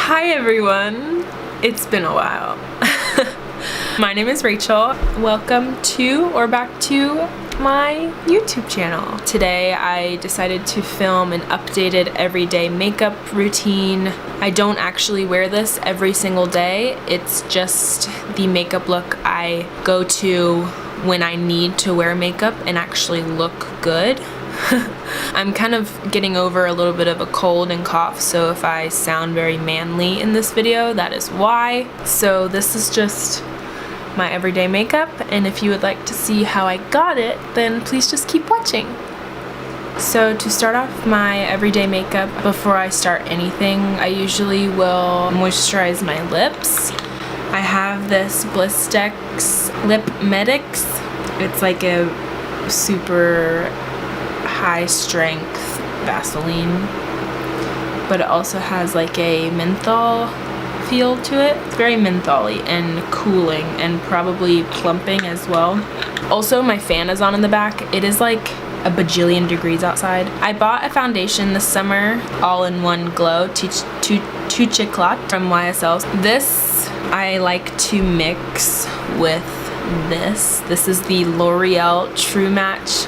Hi everyone, it's been a while. My name is Rachel. Welcome to or back to my YouTube channel. Today I decided to film an updated everyday makeup routine. I don't actually wear this every single day. It's just the makeup look I go to when I need to wear makeup and actually look good. I'm kind of getting over a little bit of a cold and cough, so if I sound very manly in this video, that is why. So this is just my everyday makeup, and if you would like to see how I got it, then please just keep watching. So to start off my everyday makeup, before I start anything, I usually will moisturize my lips. I have this Blistex Lip Medix. It's like a super high strength Vaseline, but it also has like a menthol feel to it. It's very mentholy and cooling and probably plumping as well. Also, my fan is on in the back. It is like a bajillion degrees outside. I bought a foundation this summer, All-in-One Glow Tout Chocolat from YSL. This I like to mix with this. This is the L'Oreal True Match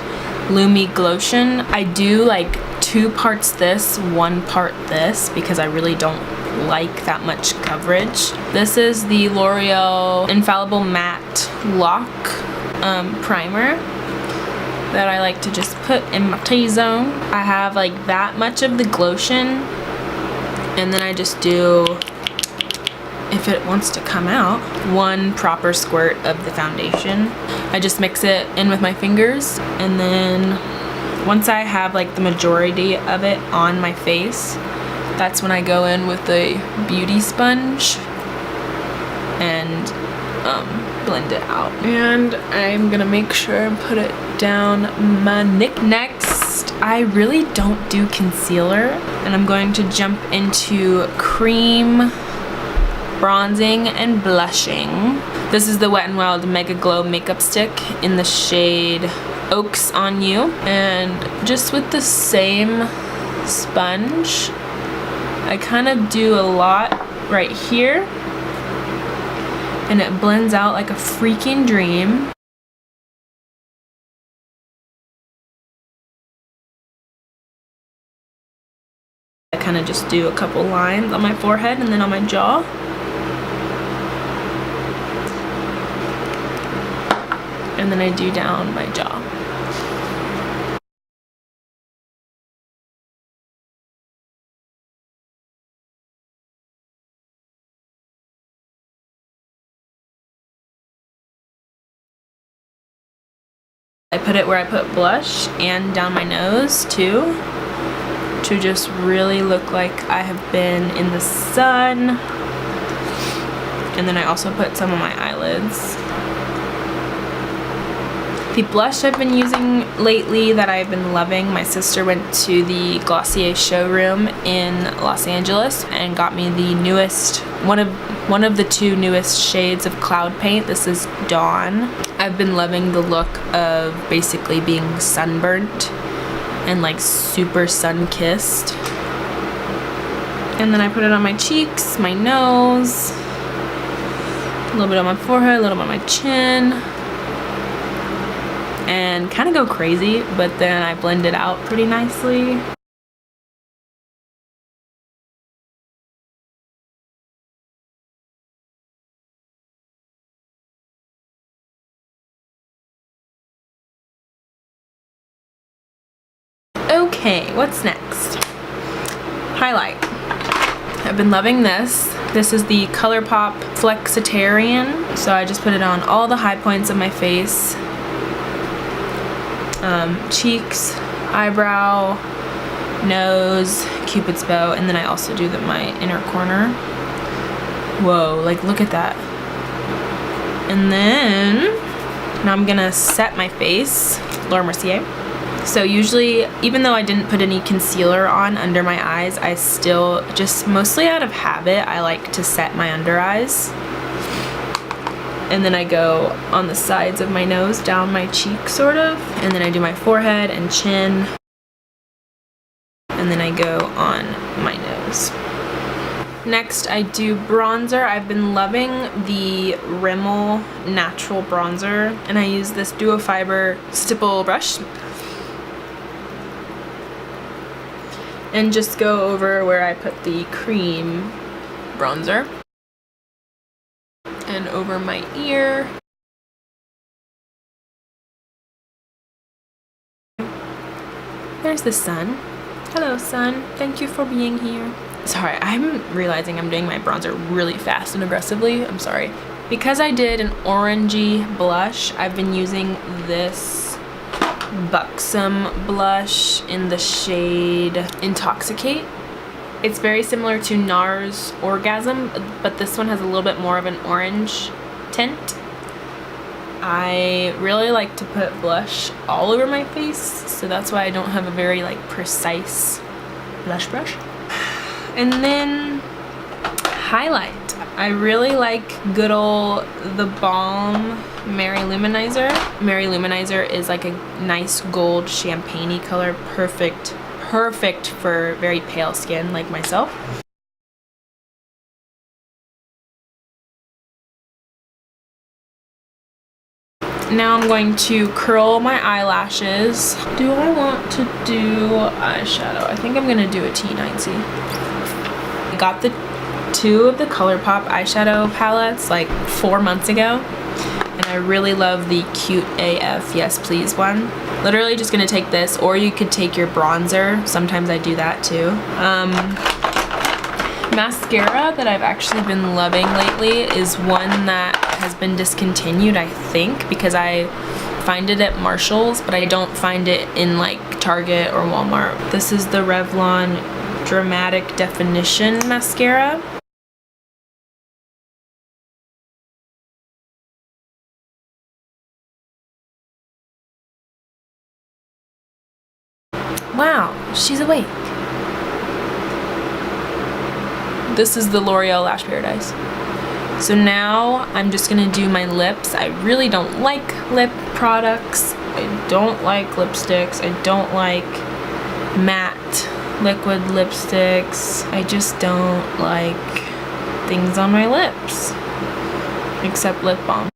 Lumi Glotion. I do like 2 parts this, 1 part this, because I really don't like that much coverage. This is the L'Oreal Infallible Matte Lock primer that I like to just put in my T-zone. I have like that much of the Glotion, and then I just do, if it wants to come out, 1 proper squirt of the foundation. I just mix it in with my fingers, and then once I have like the majority of it on my face, that's when I go in with the beauty sponge and blend it out. And I'm gonna make sure and put it down my neck. Next, I really don't do concealer, and I'm going to jump into cream bronzing and blushing. This is the Wet n Wild Mega Glow Makeup Stick in the shade Oaks on You, and just with the same sponge, I kind of do a lot right here, and it blends out like a freaking dream. I kind of just do a couple lines on my forehead and then on my jaw. And then I do down my jaw. I put it where I put blush and down my nose too, to just really look like I have been in the sun. And then I also put some on my eyelids. The blush I've been using lately that I've been loving, my sister went to the Glossier showroom in Los Angeles and got me the newest, one of the 2 newest shades of Cloud Paint. This is Dawn. I've been loving the look of basically being sunburnt and like super sun-kissed. And then I put it on my cheeks, my nose, a little bit on my forehead, a little bit on my chin, and kind of go crazy, but then I blend it out pretty nicely. Okay, what's next? Highlight. I've been loving this. This is the ColourPop Flexitarian. So I just put it on all the high points of my face. Cheeks, eyebrow, nose, Cupid's bow, and then I also do my inner corner. Whoa, like look at that. And then now I'm gonna set my face, Laura Mercier. So usually, even though I didn't put any concealer on under my eyes, I still, just mostly out of habit, I like to set my under eyes. And then I go on the sides of my nose, down my cheek sort of, and then I do my forehead and chin, and then I go on my nose. Next, I do bronzer. I've been loving the Rimmel Natural Bronzer, and I use this Duo Fiber stipple brush. And just go over where I put the cream bronzer. And over my ear. There's the sun. Hello, sun. Thank you for being here. Sorry, I'm realizing I'm doing my bronzer really fast and aggressively. I'm sorry. Because I did an orangey blush, I've been using this Buxom blush in the shade Intoxicate. It's very similar to NARS Orgasm, but this one has a little bit more of an orange tint. I really like to put blush all over my face, so that's why I don't have a very like precise blush brush. And then highlight. I really like good ol' The Balm Mary Luminizer. Mary Luminizer is like a nice gold champagne-y color, perfect for very pale skin like myself. Now I'm going to curl my eyelashes. Do I want to do eyeshadow? I think I'm gonna do a T90. I got the two of the ColourPop eyeshadow palettes like 4 months ago, and I really love the Cute AF Yes Please one. Literally just gonna take this, or you could take your bronzer. Sometimes I do that too. Mascara that I've actually been loving lately is one that has been discontinued, I think, because I find it at Marshall's, but I don't find it in like Target or Walmart. This is the Revlon Dramatic Definition Mascara. Wow, she's awake. This is the L'Oreal Lash Paradise. So now I'm just gonna do my lips. I really don't like lip products. I don't like lipsticks. I don't like matte liquid lipsticks. I just don't like things on my lips, except lip balm.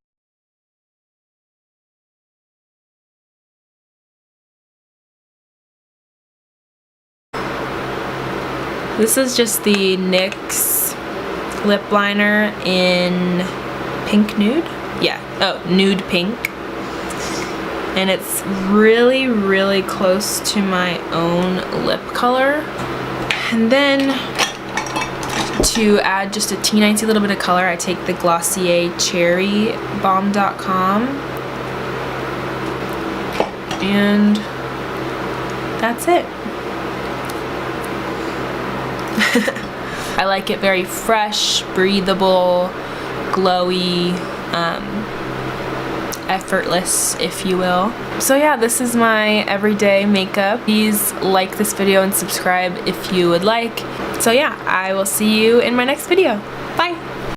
This is just the NYX lip liner in Pink Nude. Yeah, oh, Nude Pink. And it's really, really close to my own lip color. And then to add just a teeny little bit of color, I take the Glossier Cherry Balm.com. And that's it. I like it very fresh, breathable, glowy, effortless, if you will. So yeah, this is my everyday makeup. Please like this video and subscribe if you would like. So yeah, I will see you in my next video. Bye!